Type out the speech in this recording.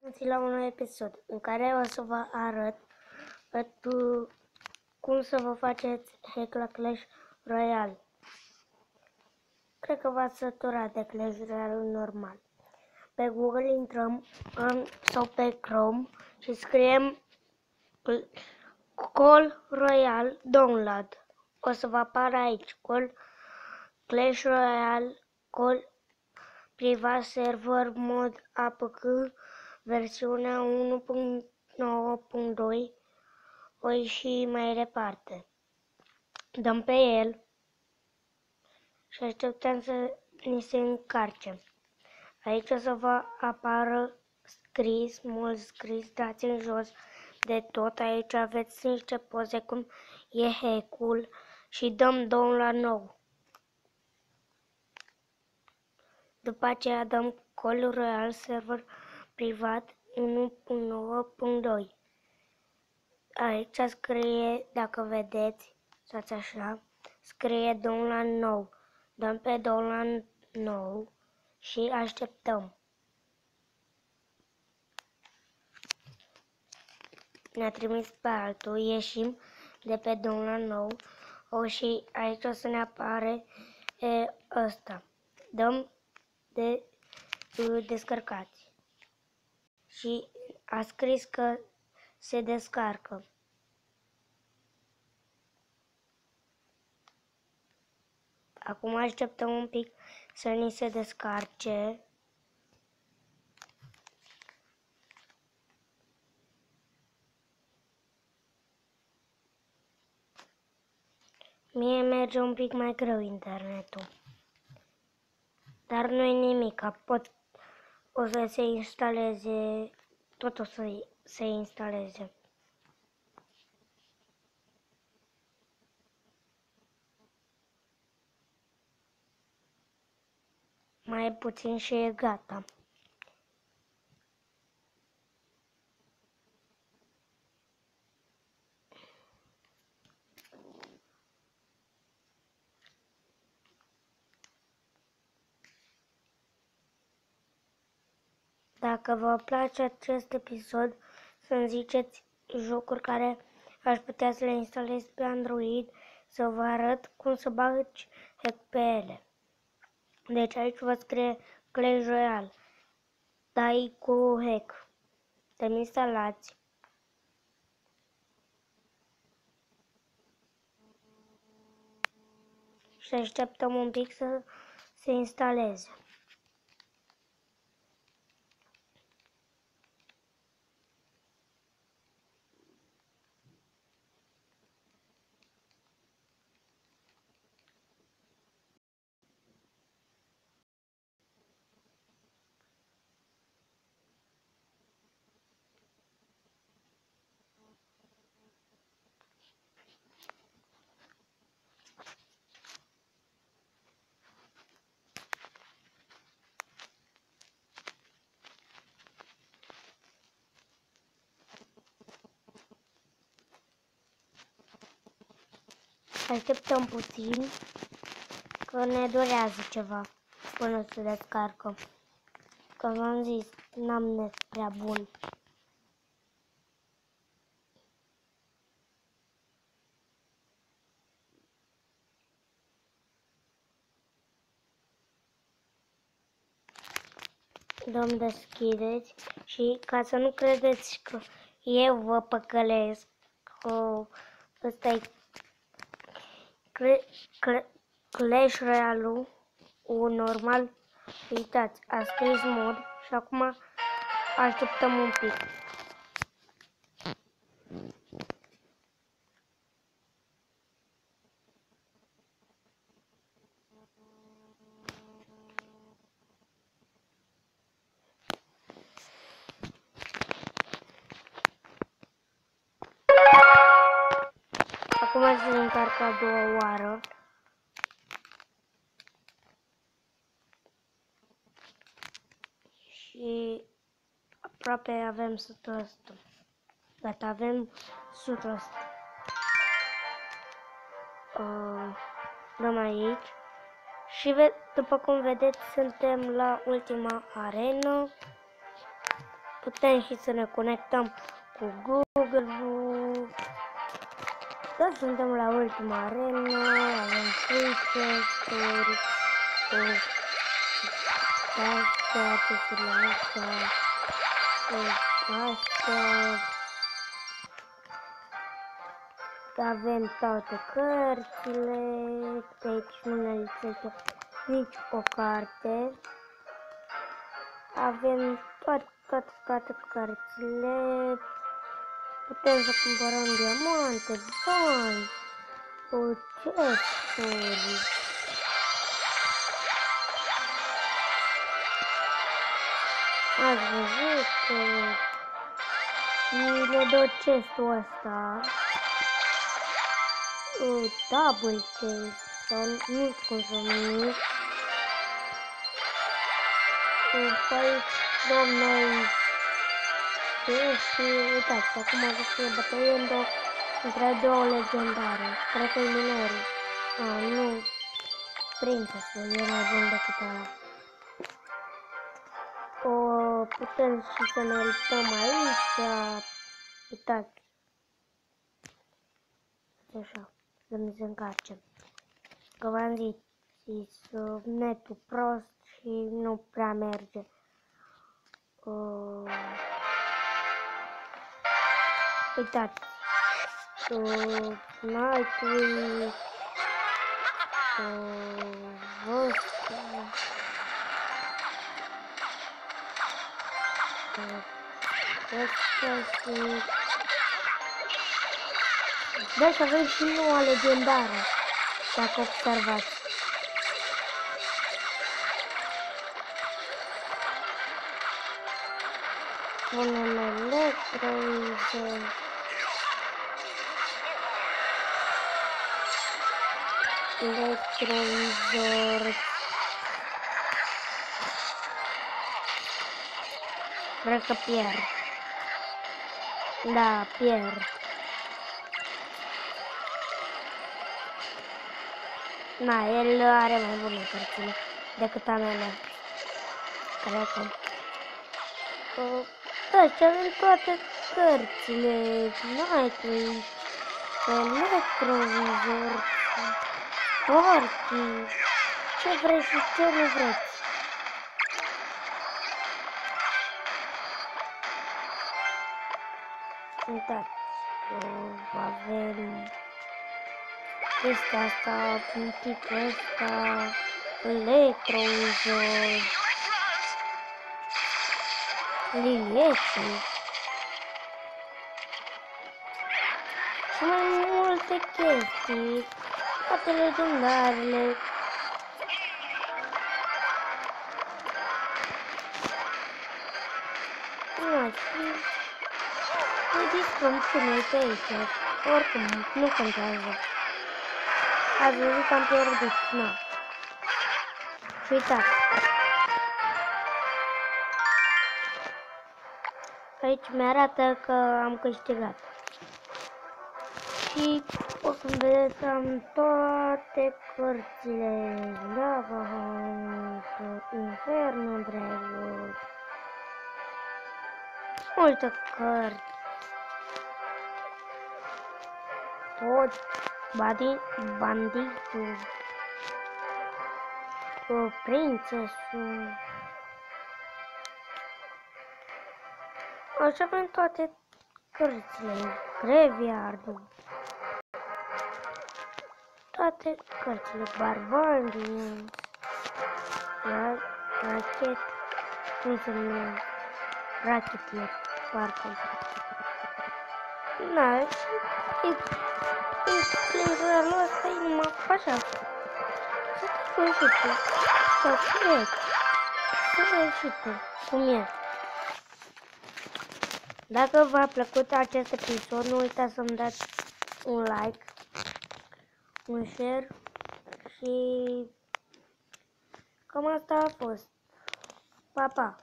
La un nou episod în care o să vă arăt cum să vă faceți hack la Clash Royale. Cred că v-ați săturat de Clash Royale normal. Pe Google intrăm sau pe Chrome și scriem Call Royale Download. O să vă apară aici Clash Royale Call Privat Server Mod APK versiunea 1.9.2 și mai departe. Dăm pe el și așteptăm să ni se încarce. Aici o să vă apară mult scris, dați în jos de tot. Aici aveți niște poze cum e hack-ul și dăm download nou. După aceea dăm Call Royale Server Privat 1.9.2. Aici scrie, dacă vedeți, stați așa, scrie download nou. Dăm pe download nou și așteptăm. Ne-a trimis pe altul, ieșim de pe download nou și aici o să ne apare ăsta. Dăm de descărcați. Și a scris că se descarcă. Acum așteptăm un pic să ni se descarce. Mie merge un pic mai greu internetul. Dar nu-i nimic, o să se instaleze, tot o să se instaleze. Mai puțin și e gata. Dacă vă place acest episod, să-mi ziceți jocuri care aș putea să le instalez pe Android, să vă arăt cum să bagi hack pe ele. Deci aici vă scrie Clash Royale. Dai cu hack. Te-mi instalați. Și așteptăm un pic să se instaleze. Așteptăm puțin, că ne durează ceva până se descarcă. Că v-am zis, n-am net prea bun. Dăm deschideți și ca să nu credeți că eu vă păcălesc, că ăsta e Clash Royale normal, uitați, a scris mod și acum așteptăm un pic. Acum se încarcă a doua oară. Și aproape avem 100%. Gata, avem 100%. Dăm aici. Și după cum vedeți, suntem la ultima arenă. putem și să ne conectăm cu Google. Da, suntem la ultima arenă, avem free chest-uri, astea, chest-urile astea, avem toate cărțile, de aici nu ne lipsește nici o carte, avem toate cărțile, putem să cumpărăm diamante, bani, chest-uri. Ați văzut și ne dă chest-ul ăsta, double chest, sau nu știu cum să numesc. Păi, domnul, și uitați, acum să fie bătălie între două legendare. Cred că e minorul. Nu, princesul e mai bun decât ăla. Putem și să ne luptăm aici. Uitați. Așa, să ne se încarce. Că v-am zis, netul prost și nu prea merge. Uitați. Night-ul. Deci avem și noua legendară, dacă observați. Punem electrovizor. Cred că pierd. Da, pierd. Na, el are mai bune cărțile decât a mea. Cred că. Da, și avem toate cărțile. Night-ul, electrovizor, party, ce vreți și ce nu vreți. Uitați, avem chestia asta, punticul ăsta, electrovizor, lilieții și mai multe chestii, toate legendarele. Vedeți cum noi pe aici, oricum, nu contează. Ați văzut că am pierdut, nu. Și uitați. Aici mi-arată că am câștigat. Și, o să vedeți, am toate cărțile. Lava Hunt, Inferno Dragon. Multe cărți. Tot banditul. Princesul. Așa avem toate cărțile. Graveyard-ul. Toate cărțile. Barbarian. Rachet. Cum se numește? Rachetier. Parcă. Da, și prinzărul ăsta e numai așa. Să te și tu. Sau cred. Să vezi și tu cum e. Dacă v-a plăcut acest episod, nu uitați să-mi dați un like, un share și cam asta a fost. Pa, pa!